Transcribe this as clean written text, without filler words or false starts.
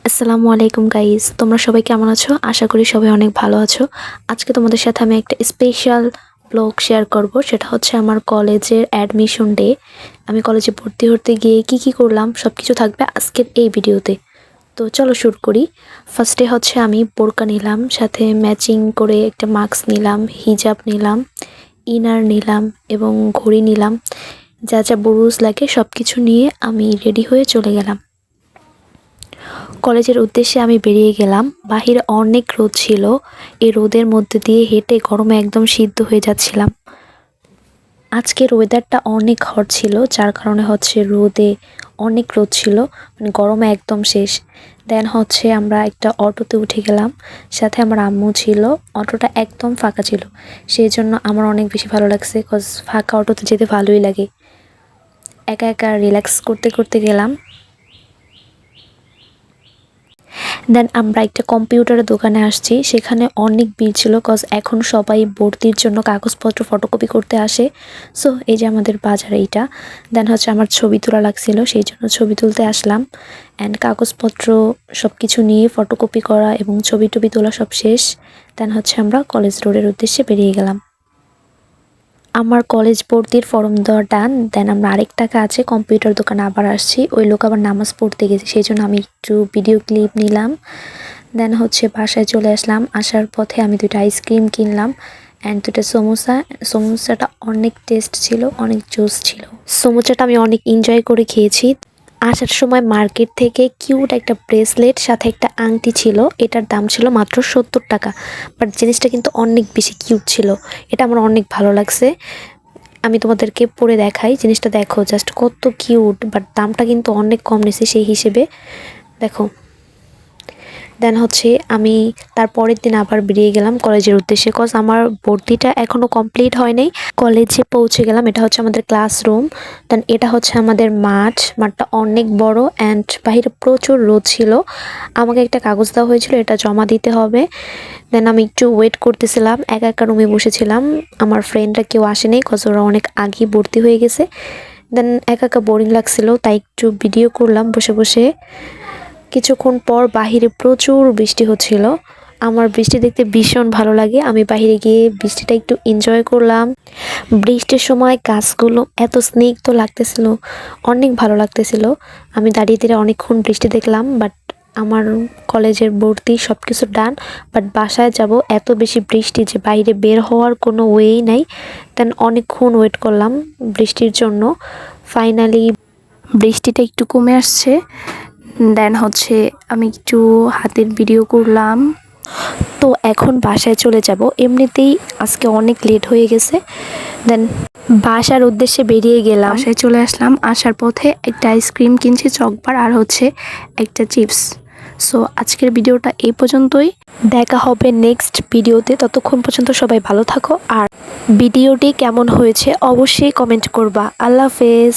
আসসালামু আলাইকুম গাইস, তোমরা সবাই কেমন আছো? আশা করি সবাই অনেক ভালো আছো। আজকে তোমাদের সাথে আমি একটা স্পেশাল ব্লগ শেয়ার করব। সেটা হচ্ছে আমার কলেজের অ্যাডমিশন ডে। আমি কলেজে ভর্তি হতে গিয়ে কি করলাম সবকিছু থাকবে আজকের এই ভিডিওতে। তো চলো শুরু করি। ফার্স্টে হচ্ছে আমি বোরকা নিলাম, সাথে ম্যাচিং করে একটা মাস্ক নিলাম, হিজাব নিলাম, ইনার নিলাম এবং ঘড়ি নিলাম। যা যা বুরুজ লাগে সব কিছু নিয়ে আমি রেডি হয়ে চলে গেলাম। কলেজের উদ্দেশ্যে আমি বেরিয়ে গেলাম। বাহিরে অনেক রোদ ছিল। এই রোদের মধ্যে দিয়ে হেঁটে গরমে একদম সিদ্ধ হয়ে যাচ্ছিলাম। আজকের ওয়েদারটা অনেক হট ছিল, যার কারণে হচ্ছে রোদে অনেক রোদ ছিল, মানে গরমে একদম শেষ। দেন হচ্ছে আমরা একটা অটোতে উঠে গেলাম, সাথে আমার আম্মু ছিল। অটোটা একদম ফাঁকা ছিল, সেই জন্য আমার অনেক বেশি ভালো লাগছে, কজ ফাঁকা অটোতে যেতে ভালোই লাগে। একা একা রিল্যাক্স করতে করতে গেলাম। দেন আমরা একটা কম্পিউটারের দোকানে আসছি। সেখানে অনেক ভিড় ছিল, কজ এখন সবাই ভর্তির জন্য কাগজপত্র ফটোকপি করতে আসে। সো এই যে আমাদের বাজার এইটা। দেন হচ্ছে আমার ছবি তোলা লাগছিল, সেই জন্য ছবি তুলতে আসলাম। অ্যান্ড কাগজপত্র সব কিছু নিয়ে ফটোকপি করা এবং ছবি টবি তোলা সব শেষ। দেন হচ্ছে আমরা কলেজ রোডের উদ্দেশ্যে বেরিয়ে গেলাম। আমার কলেজ ভর্তির ফর্ম দেওয়া ডান। দেন আমরা আরেকটা কাজে কম্পিউটার দোকানে আবার আসছি। ওই লোক আবার নামাজ পড়তে গেছে, সেই জন্য আমি একটু ভিডিও ক্লিপ নিলাম। দেন হচ্ছে বাসায় চলে আসলাম। আসার পথে আমি 2টা আইসক্রিম কিনলাম অ্যান্ড 2টা সমোসা। সমোসাটা অনেক টেস্ট ছিল, অনেক জোস ছিল। সমোসাটা আমি অনেক এনজয় করে খেয়েছি। আসার সময় মার্কেট থেকে কিউট একটা ব্রেসলেট সাথে একটা আংটি ছিল। এটার দাম ছিল মাত্র 70 টাকা, বাট জিনিসটা কিন্তু অনেক বেশি কিউট ছিল। এটা আমার অনেক ভালো লাগছে। আমি তোমাদেরকে পরে দেখাই, জিনিসটা দেখো জাস্ট কত কিউট, বাট দামটা কিন্তু অনেক কম নিছে সেই হিসেবে। দেখো। দেন হচ্ছে আমি তার পরের দিন আবার বেরিয়ে গেলাম কলেজের উদ্দেশ্যে, কজ আমার ভর্তিটা এখনও কমপ্লিট হয় নাই। কলেজে পৌঁছে গেলাম। এটা হচ্ছে আমাদের ক্লাসরুম। দেন এটা হচ্ছে আমাদের মাঠটা অনেক বড় অ্যান্ড বাহিরে প্রচুর রোদ ছিল। আমাকে একটা কাগজ দেওয়া হয়েছিল, এটা জমা দিতে হবে। দেন আমি একটু ওয়েট করতেছিলাম, একা একা রুমে বসেছিলাম। আমার ফ্রেন্ডরা কেউ আসেনি, কজ ওরা অনেক আগেই ভর্তি হয়ে গেছে। দেন একা একা বোরিং লাগছিল, তাই একটু ভিডিও করলাম বসে বসে। কিছুক্ষণ পর বাহিরে প্রচুর বৃষ্টি হচ্ছিল। আমার বৃষ্টি দেখতে ভীষণ ভালো লাগে। আমি বাহিরে গিয়ে বৃষ্টিটা একটু এনজয় করলাম। বৃষ্টির সময় গাছগুলো এত স্নিগ্ধ লাগতেছিল, অনেক ভালো লাগতেছিল। আমি দাঁড়িয়ে দাঁড়িয়ে অনেকক্ষণ বৃষ্টি দেখলাম। বাট আমার কলেজের ভর্তি সব কিছু ডান, বাট বাসায় যাব এত বেশি বৃষ্টি যে বাইরে বের হওয়ার কোনো ওয়েই নাই। দেন অনেকক্ষণ ওয়েট করলাম বৃষ্টির জন্য। ফাইনালি বৃষ্টিটা একটু কমে আসছে। দেন হচ্ছে আমি একটু হাতের ভিডিও করলাম। তো এখন বাসায় চলে যাব। এমনিতেই আজকে অনেক লেট হয়ে গেছে। দেন বাসার উদ্দেশ্যে বেরিয়ে গেলাম। বাসায় চলে আসলাম। আসার পথে একটা আইসক্রিম কিনছি, চকবার, আর হচ্ছে একটা চিপস। সো আজকের ভিডিওটা এই পর্যন্তই। দেখা হবে নেক্সট ভিডিওতে। ততক্ষণ পর্যন্ত সবাই ভালো থাকো, আর ভিডিওটি কেমন হয়েছে অবশ্যই কমেন্ট করবা। আল্লাহ হাফেজ।